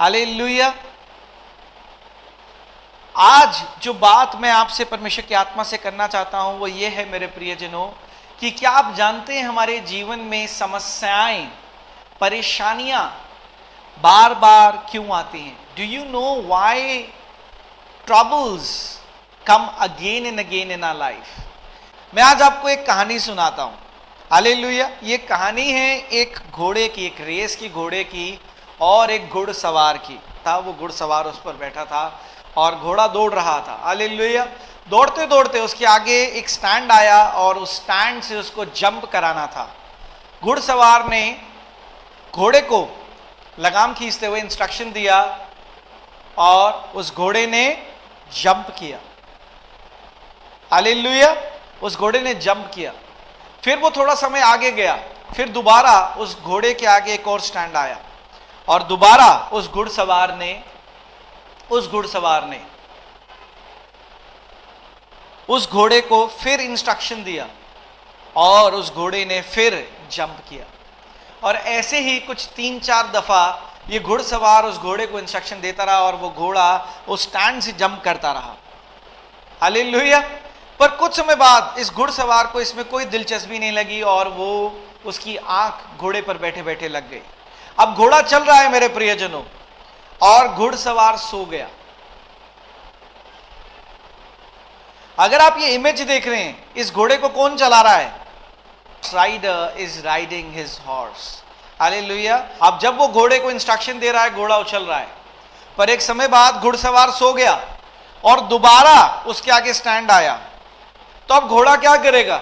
Hallelujah. आज जो बात मैं आपसे परमेश्वर की आत्मा से करना चाहता हूं वो ये है मेरे प्रियजनों, कि क्या आप जानते हैं हमारे जीवन में समस्याएं, परेशानियां बार बार क्यों आती हैं? Do you know why troubles come again and again in our life? मैं आज आपको एक कहानी सुनाता हूं। हालेलुया। ये कहानी है एक घोड़े की, एक रेस की घोड़े की और एक घुड़सवार की। था वो घुड़सवार उस पर बैठा था और घोड़ा दौड़ रहा था। हालेलुया। दौड़ते दौड़ते उसके आगे एक स्टैंड आया और उस स्टैंड से उसको जंप कराना था। घुड़सवार ने घोड़े को लगाम खींचते हुए इंस्ट्रक्शन दिया और उस घोड़े ने जंप किया। हालेलुया। उस घोड़े ने जंप किया। फिर वो थोड़ा समय आगे गया, फिर दोबारा उस घोड़े के आगे एक और स्टैंड आया और दोबारा उस घुड़सवार ने उस घोड़े को फिर इंस्ट्रक्शन दिया और उस घोड़े ने फिर जंप किया। और ऐसे ही कुछ 3-4 दफा ये घुड़सवार उस घोड़े को इंस्ट्रक्शन देता रहा और वो घोड़ा उस स्टैंड से जंप करता रहा। हालेलुया। पर कुछ समय बाद इस घुड़सवार को इसमें कोई दिलचस्पी नहीं लगी और वो उसकी आंख घोड़े पर बैठे बैठे लग गई। अब घोड़ा चल रहा है मेरे प्रियजनों और घुड़सवार सो गया। अगर आप ये इमेज देख रहे हैं, इस घोड़े को कौन चला रहा है? Rider is riding his horse. Hallelujah. अब जब वो घोड़े को इंस्ट्रक्शन दे रहा है, घोड़ा उछल रहा है, पर एक समय बाद घुड़सवार सो गया और दोबारा उसके आगे स्टैंड आया, तो अब घोड़ा क्या करेगा?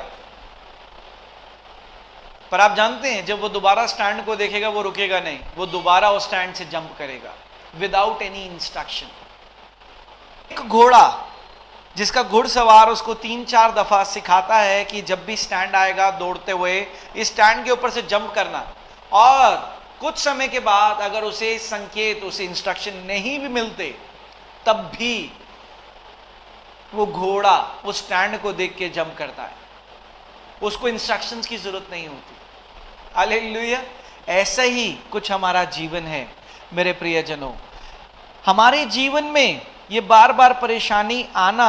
पर आप जानते हैं जब वो दोबारा स्टैंड को देखेगा वो रुकेगा नहीं, वो दोबारा उस स्टैंड से जंप करेगा विदाउट एनी इंस्ट्रक्शन। एक घोड़ा जिसका घुड़सवार उसको 3-4 दफा सिखाता है कि जब भी स्टैंड आएगा दौड़ते हुए इस स्टैंड के ऊपर से जंप करना, और कुछ समय के बाद अगर उसे संकेत, उसे इंस्ट्रक्शन नहीं भी मिलते, तब भी वो घोड़ा उस स्टैंड को देख के जंप करता है, उसको इंस्ट्रक्शंस की जरूरत नहीं होती। हालेलुया। ऐसा ही कुछ हमारा जीवन है मेरे प्रियजनों। हमारे जीवन में ये बार बार परेशानी आना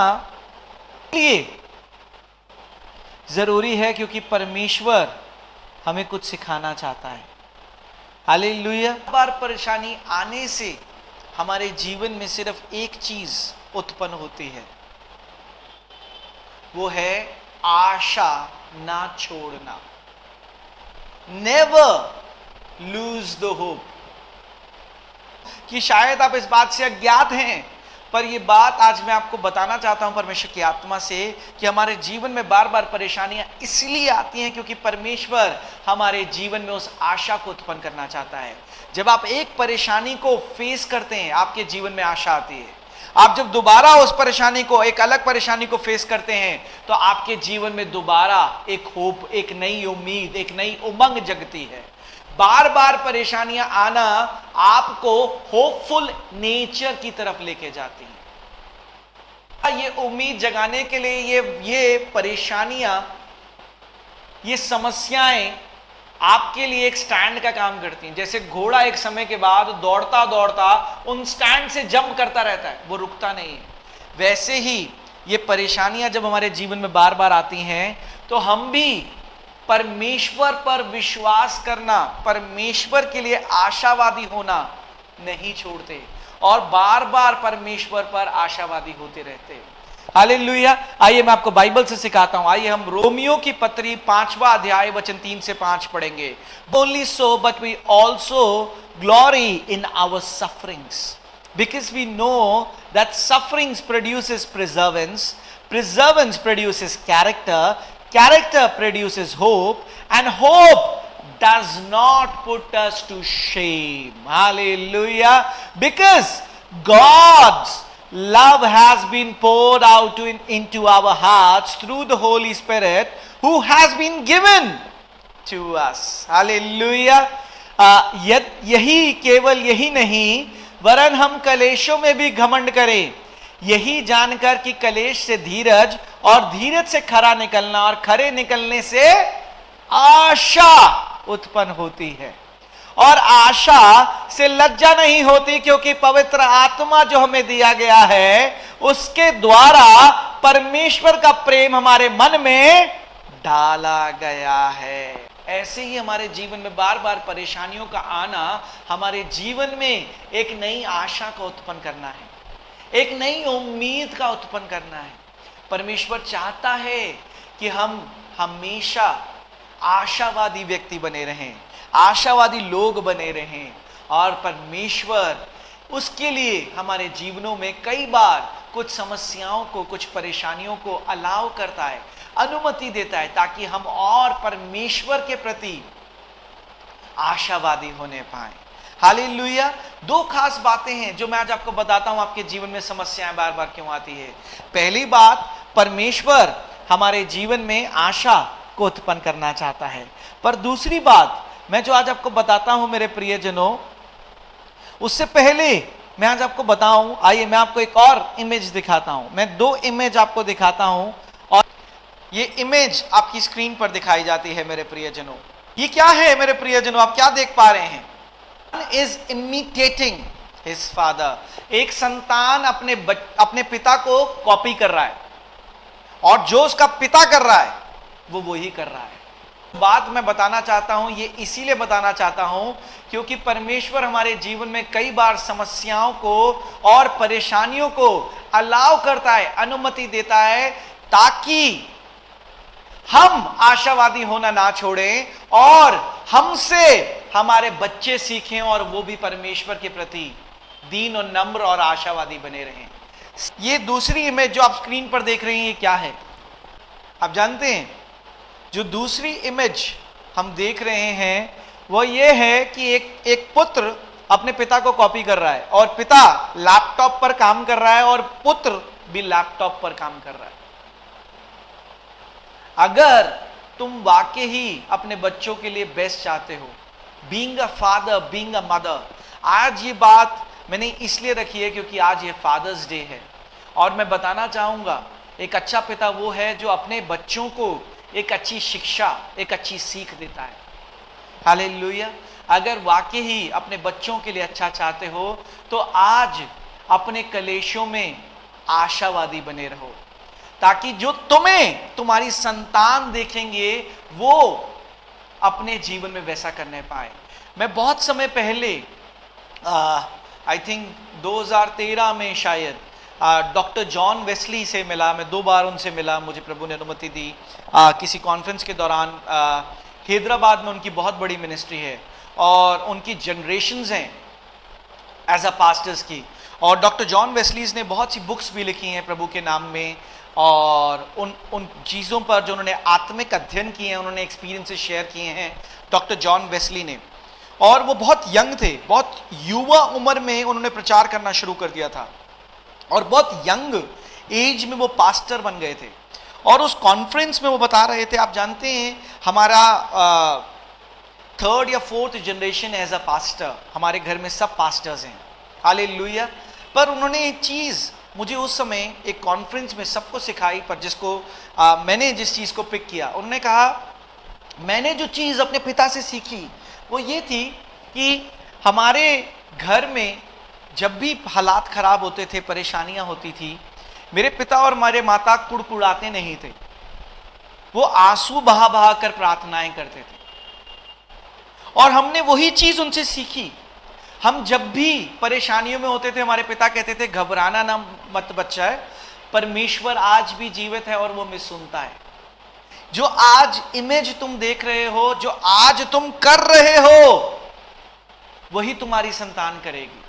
लिए जरूरी है क्योंकि परमेश्वर हमें कुछ सिखाना चाहता है। हालेलुया। बार परेशानी आने से हमारे जीवन में सिर्फ एक चीज उत्पन्न होती है, वो है आशा ना छोड़ना। Never lose the hope. कि शायद आप इस बात से अज्ञात हैं, पर यह बात आज मैं आपको बताना चाहता हूं परमेश्वर की आत्मा से कि हमारे जीवन में बार बार परेशानियां इसलिए आती हैं क्योंकि परमेश्वर हमारे जीवन में उस आशा को उत्पन्न करना चाहता है। जब आप एक परेशानी को फेस करते हैं, आपके जीवन में आशा आती है। आप जब दोबारा उस परेशानी को, एक अलग परेशानी को फेस करते हैं, तो आपके जीवन में दोबारा एक होप, एक नई उम्मीद, एक नई उमंग जगती है। बार बार परेशानियां आना आपको होपफुल नेचर की तरफ लेके जाती हैं। ये उम्मीद जगाने के लिए ये परेशानियां, ये समस्याएं आपके लिए एक स्टैंड का काम करती हैं। जैसे घोड़ा एक समय के बाद दौड़ता दौड़ता उन स्टैंड से जंप करता रहता है, वो रुकता नहीं है, वैसे ही ये परेशानियां जब हमारे जीवन में बार बार आती हैं तो हम भी परमेश्वर पर विश्वास करना, परमेश्वर के लिए आशावादी होना नहीं छोड़ते और बार बार परमेश्वर पर आशावादी होते रहते हैं। हालेलुया। आइए मैं आपको बाइबल से सिखाता हूं। आइए हम रोमियो की पत्री 5वां अध्याय वचन 3 से 5 पढ़ेंगे। Only so but we also glory in our sufferings because we know that sufferings produces perseverance, perseverance produces character, character produces hope, and hope does not put us to shame. Hallelujah. Because God's love has been poured out into our hearts through the Holy Spirit who has been given to us. Hallelujah. केवल यही नहीं वरन हम कलेशों में भी घमंड करें, यही जानकर कि कलेश से धीरज और धीरज से खरा निकलना और खरे निकलने से आशा उत्पन्न होती है। और आशा से लज्जा नहीं होती, क्योंकि पवित्र आत्मा जो हमें दिया गया है उसके द्वारा परमेश्वर का प्रेम हमारे मन में डाला गया है। ऐसे ही हमारे जीवन में बार बार परेशानियों का आना हमारे जीवन में एक नई आशा का उत्पन्न करना है, एक नई उम्मीद का उत्पन्न करना है। परमेश्वर चाहता है कि हम हमेशा आशावादी व्यक्ति बने रहें, आशावादी लोग बने रहें, और परमेश्वर उसके लिए हमारे जीवनों में कई बार कुछ समस्याओं को, कुछ परेशानियों को अलाउ करता है, अनुमति देता है, ताकि हम और परमेश्वर के प्रति आशावादी होने पाए। हालेलुया। दो खास बातें हैं जो मैं आज आपको बताता हूं, आपके जीवन में समस्याएं बार बार क्यों आती है। पहली बात, परमेश्वर हमारे जीवन में आशा को उत्पन्न करना चाहता है। पर दूसरी बात मैं जो आज आपको बताता हूं मेरे प्रियजनों, उससे पहले मैं आज आपको बताऊं, आइए मैं आपको एक और इमेज दिखाता हूं। मैं दो इमेज आपको दिखाता हूं, और ये इमेज आपकी स्क्रीन पर दिखाई जाती है मेरे प्रियजनों। ये क्या है मेरे प्रियजनों, आप क्या देख पा रहे हैं? Is imitating his father। एक संतान अपने पिता को कॉपी कर रहा है, और जो उसका पिता कर रहा है वो वही कर रहा है। बात मैं बताना चाहता हूं, ये इसीलिए बताना चाहता हूं क्योंकि परमेश्वर हमारे जीवन में कई बार समस्याओं को और परेशानियों को अलाउ करता है, अनुमति देता है, ताकि हम आशावादी होना ना छोड़ें और हमसे हमारे बच्चे सीखें, और वो भी परमेश्वर के प्रति दीन और नम्र और आशावादी बने रहें। ये दूसरी इमेज जो आप स्क्रीन पर देख रहे हैं, ये क्या है आप जानते हैं? जो दूसरी इमेज हम देख रहे हैं वो ये है कि एक पुत्र अपने पिता को कॉपी कर रहा है, और पिता लैपटॉप पर काम कर रहा है और पुत्र भी लैपटॉप पर काम कर रहा है। अगर तुम वाकई ही अपने बच्चों के लिए बेस्ट चाहते हो, being a father, being a mother, आज ये बात मैंने इसलिए रखी है क्योंकि आज ये फादर्स डे है, और मैं बताना चाहूंगा एक अच्छा पिता वो है जो अपने बच्चों को एक अच्छी शिक्षा, एक अच्छी सीख देता है। हालेलुया। अगर वाकई ही अपने बच्चों के लिए अच्छा चाहते हो तो आज अपने कलेशों में आशावादी बने रहो, ताकि जो तुम्हें तुम्हारी संतान देखेंगे वो अपने जीवन में वैसा करने पाए। मैं बहुत समय पहले आई थिंक 2013 में शायद डॉक्टर जॉन वेस्ली से मिला। मैं 2 बार उनसे मिला, मुझे प्रभु ने अनुमति दी किसी कॉन्फ्रेंस के दौरान। हैदराबाद में उनकी बहुत बड़ी मिनिस्ट्री है और उनकी जनरेशन्स हैं एज अ पास्टर्स की, और डॉक्टर जॉन वेस्लीज ने बहुत सी बुक्स भी लिखी हैं प्रभु के नाम में, और उन चीज़ों पर जो उन्होंने आत्मिक अध्ययन किए हैं, उन्होंने एक्सपीरियंसेस शेयर किए हैं डॉक्टर जॉन वेस्ली ने। और वो बहुत यंग थे, बहुत युवा उम्र में उन्होंने प्रचार करना शुरू कर दिया था, और बहुत यंग एज में वो पास्टर बन गए थे। और उस कॉन्फ्रेंस में वो बता रहे थे, आप जानते हैं हमारा 3rd या 4th generation as a pastor, हमारे घर में सब पास्टर्स हैं। हालेलुया। पर उन्होंने एक चीज़ मुझे उस समय एक कॉन्फ्रेंस में सबको सिखाई, पर जिसको मैंने जिस चीज़ को पिक किया, उन्होंने कहा मैंने जो चीज़ अपने पिता से सीखी वो ये थी कि हमारे घर में जब भी हालात खराब होते थे, परेशानियां होती थी, मेरे पिता और हमारे माता कुड़कुड़ाते नहीं थे, वो आंसू बहा बहा कर प्रार्थनाएं करते थे। और हमने वही चीज उनसे सीखी। हम जब भी परेशानियों में होते थे, हमारे पिता कहते थे घबराना ना मत बच्चा है, परमेश्वर आज भी जीवित है और वो हमें सुनता है। जो आज इमेज तुम देख रहे हो, जो आज तुम कर रहे हो, वही तुम्हारी संतान करेगी।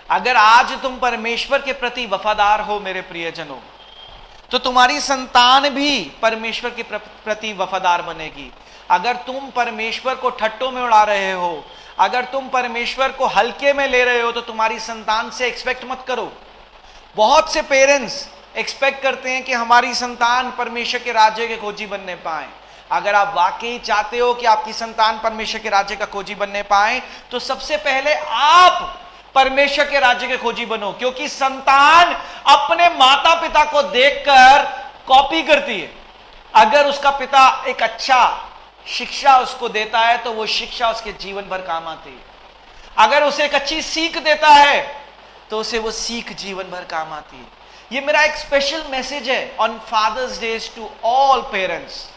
अगर आज तुम परमेश्वर के प्रति वफादार हो मेरे प्रियजनों, तो तुम्हारी संतान भी परमेश्वर के प्रति वफादार बनेगी। अगर तुम परमेश्वर को ठट्टों में उड़ा रहे हो, अगर तुम परमेश्वर को हल्के में ले रहे हो, तो तुम्हारी संतान से एक्सपेक्ट मत करो। बहुत से पेरेंट्स एक्सपेक्ट करते हैं कि हमारी संतान परमेश्वर के राज्य के खोजी बनने पाए। अगर आप वाकई चाहते हो कि आपकी संतान परमेश्वर के राज्य का खोजी बनने पाए, तो सबसे पहले आप परमेश्वर के राज्य के खोजी बनो, क्योंकि संतान अपने माता पिता को देखकर कॉपी करती है। अगर उसका पिता एक अच्छा शिक्षा उसको देता है तो वो शिक्षा उसके जीवन भर काम आती है। अगर उसे एक अच्छी सीख देता है तो उसे वो सीख जीवन भर काम आती है। ये मेरा एक स्पेशल मैसेज है on Father's Days to all parents.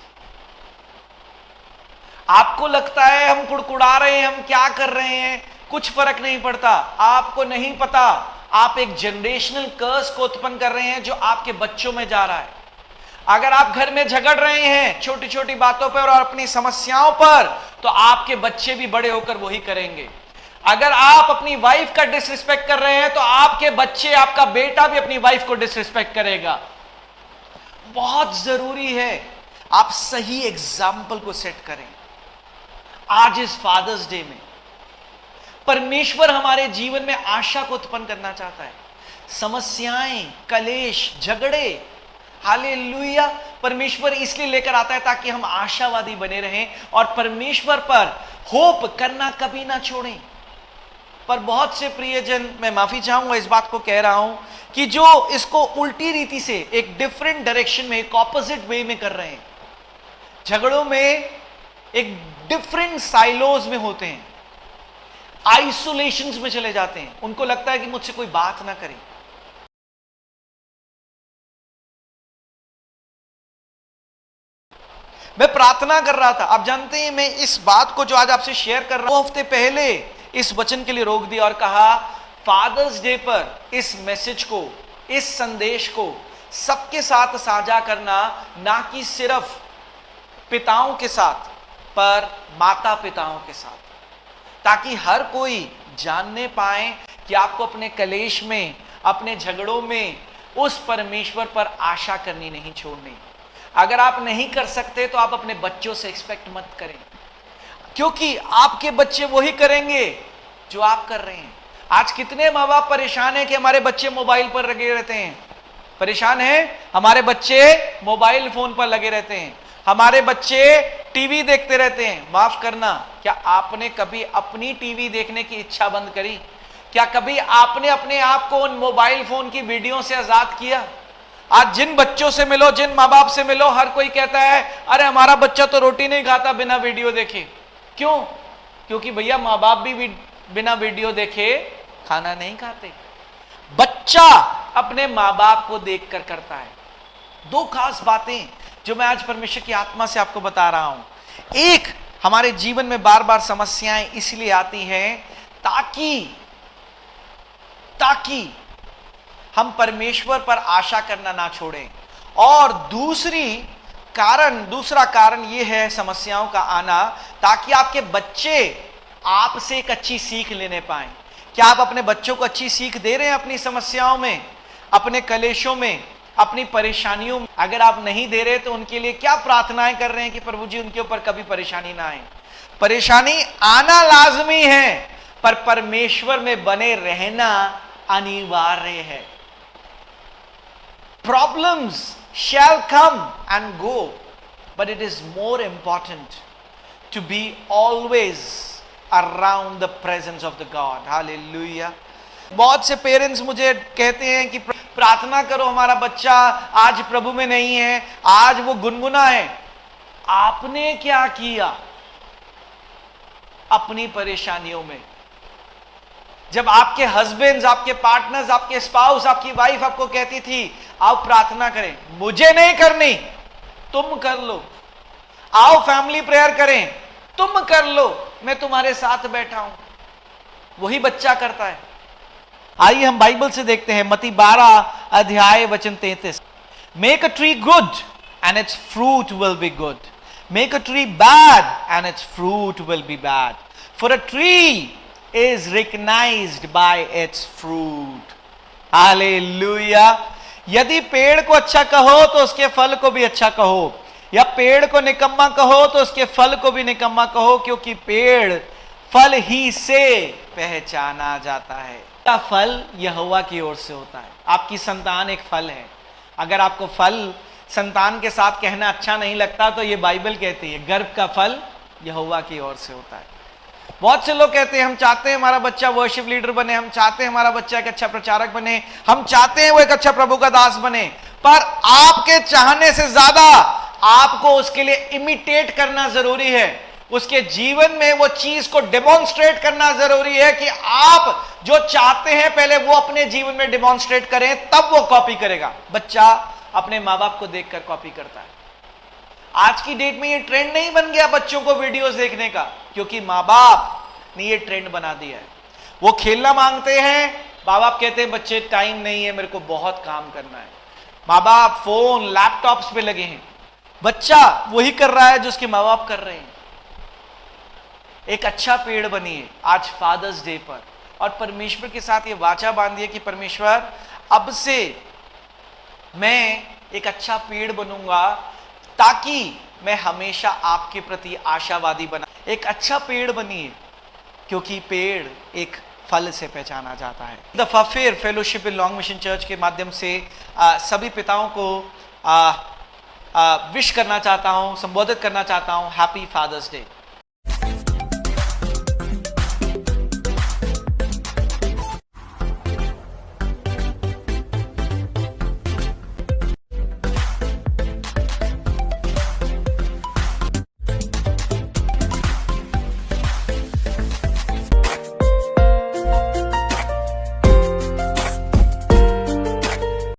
आपको लगता है हम कुड़कुड़ा रहे हैं, हम क्या कर रहे हैं, कुछ फर्क नहीं पड़ता। आपको नहीं पता आप एक जनरेशनल कर्स को उत्पन्न कर रहे हैं जो आपके बच्चों में जा रहा है। अगर आप घर में झगड़ रहे हैं छोटी छोटी बातों पर और अपनी समस्याओं पर, तो आपके बच्चे भी बड़े होकर वही करेंगे। अगर आप अपनी वाइफ का डिसरिस्पेक्ट कर रहे हैं तो आपके बच्चे, आपका बेटा भी अपनी वाइफ को डिसरिस्पेक्ट करेगा। बहुत जरूरी है आप सही एग्जाम्पल को सेट करें। आज इस फादर्स डे में परमेश्वर हमारे जीवन में आशा को उत्पन्न करना चाहता है। समस्याएं, कलेश, झगड़े, हालेलुया, परमेश्वर इसलिए लेकर आता है ताकि हम आशावादी बने रहें और परमेश्वर पर होप करना कभी ना छोड़ें। पर बहुत से प्रियजन, मैं माफी चाहूंगा इस बात को कह रहा हूं, कि जो इसको उल्टी रीति से एक डिफरेंट डायरेक्शन में, एक ऑपोजिट वे में कर रहे हैं। झगड़ों में एक डिफरेंट साइलोज में होते हैं, आइसोलेशंस में चले जाते हैं। उनको लगता है कि मुझसे कोई बात ना करे। मैं प्रार्थना कर रहा था, आप जानते हैं मैं इस बात को जो आज आपसे शेयर कर रहा हूं, 2 हफ्ते पहले इस वचन के लिए रोक दिया और कहा फादर्स डे पर इस मैसेज को, इस संदेश को सबके साथ साझा करना, ना कि सिर्फ पिताओं के साथ पर माता पिताओं के साथ, ताकि हर कोई जानने पाए कि आपको अपने कलेश में, अपने झगड़ों में उस परमेश्वर पर आशा करनी नहीं छोड़नी। अगर आप नहीं कर सकते तो आप अपने बच्चों से एक्सपेक्ट मत करें, क्योंकि आपके बच्चे वही करेंगे जो आप कर रहे हैं। आज कितने माँ बाप परेशान हैं कि हमारे बच्चे मोबाइल पर लगे रहते हैं। परेशान हैं, हमारे बच्चे मोबाइल फोन पर लगे रहते हैं, हमारे बच्चे टीवी देखते रहते हैं। माफ करना, क्या आपने कभी अपनी टीवी देखने की इच्छा बंद करी? क्या कभी आपने अपने आप को उन मोबाइल फोन की वीडियो से आजाद किया? आज जिन बच्चों से मिलो, जिन माँ बाप से मिलो, हर कोई कहता है अरे हमारा बच्चा तो रोटी नहीं खाता बिना वीडियो देखे। क्यों? क्योंकि भैया माँ बाप भी बिना वीडियो देखे खाना नहीं खाते। बच्चा अपने माँ बाप को देखकर करता है। 2 खास बातें जो मैं आज परमेश्वर की आत्मा से आपको बता रहा हूं। एक, हमारे जीवन में बार बार समस्याएं इसलिए आती हैं ताकि हम परमेश्वर पर आशा करना ना छोड़ें। और दूसरा कारण यह है समस्याओं का आना, ताकि आपके बच्चे आपसे एक अच्छी सीख लेने पाएं। क्या आप अपने बच्चों को अच्छी सीख दे रहे हैं अपनी समस्याओं में, अपने कलेशों में, अपनी परेशानियों में? अगर आप नहीं दे रहे तो उनके लिए क्या प्रार्थनाएं कर रहे हैं कि प्रभु जी उनके ऊपर कभी परेशानी ना आए? परेशानी आना लाजमी है, पर परमेश्वर में बने रहना अनिवार्य है। Problems shall come and go, but it is more important to be always around the presence of the God. Hallelujah. बहुत से पेरेंट्स मुझे कहते हैं कि प्रार्थना करो, हमारा बच्चा आज प्रभु में नहीं है, आज वो गुनगुना है। आपने क्या किया अपनी परेशानियों में? जब आपके हस्बैंड्स, आपके पार्टनर्स, आपके स्पाउस, आपकी वाइफ आपको कहती थी आओ प्रार्थना करें, मुझे नहीं करनी, तुम कर लो। आओ फैमिली प्रेयर करें, तुम कर लो, मैं तुम्हारे साथ बैठा हूं। वही बच्चा करता है। आइए हम बाइबल से देखते हैं, मत्ती 12 अध्याय वचन 33। Make a tree good and it's fruit will be good, make a tree bad and it's fruit will be bad, for a tree is recognized by its fruit. Hallelujah. यदि पेड़ को अच्छा कहो तो उसके फल को भी अच्छा कहो, या पेड़ को निकम्मा कहो तो उसके फल को भी निकम्मा कहो, क्योंकि पेड़ फल ही से पहचाना जाता है। का फल यहोवा की ओर से होता है। आपकी संतान एक फल है। अगर आपको फल संतान के साथ कहना अच्छा नहीं लगता तो ये बाइबल कहती है गर्भ का फल यहोवा की ओर से होता है। बहुत से लोग कहते हैं हम चाहते हैं हमारा बच्चा वर्शिप लीडर बने, हम चाहते हैं हमारा बच्चा एक अच्छा प्रचारक बने, हम चाहते हैं वो एक अच्छा प्रभु का दास बने, पर आपके चाहने से ज्यादा आपको उसके लिए इमिटेट करना जरूरी है, उसके जीवन में वो चीज को डेमोन्स्ट्रेट करना जरूरी है कि आप जो चाहते हैं पहले वो अपने जीवन में डेमोन्स्ट्रेट करें, तब वो कॉपी करेगा। बच्चा अपने माँ बाप को देखकर कॉपी करता है। आज की डेट में ये ट्रेंड नहीं बन गया बच्चों को वीडियोस देखने का, क्योंकि माँ बाप ने ये ट्रेंड बना दिया है। वो खेलना मांगते हैं, माँ बाप कहते हैं बच्चे टाइम नहीं है, मेरे को बहुत काम करना है। माँ बाप फोन लैपटॉप्स पे लगे हैं, बच्चा वही कर रहा है जो उसके माँ बाप कर रहे हैं। एक अच्छा पेड़ बनिए आज फादर्स डे पर, और परमेश्वर के साथ ये वाचा बांधिए कि परमेश्वर अब से मैं एक अच्छा पेड़ बनूंगा ताकि मैं हमेशा आपके प्रति आशावादी बना। एक अच्छा पेड़ बनिए, क्योंकि पेड़ एक फल से पहचाना जाता है। दफा फिर fellowship in long mission church के माध्यम से सभी पिताओं को विश करना चाहता हूं, संबोधित करना चाहता हूं, हैप्पी फादर्स डे।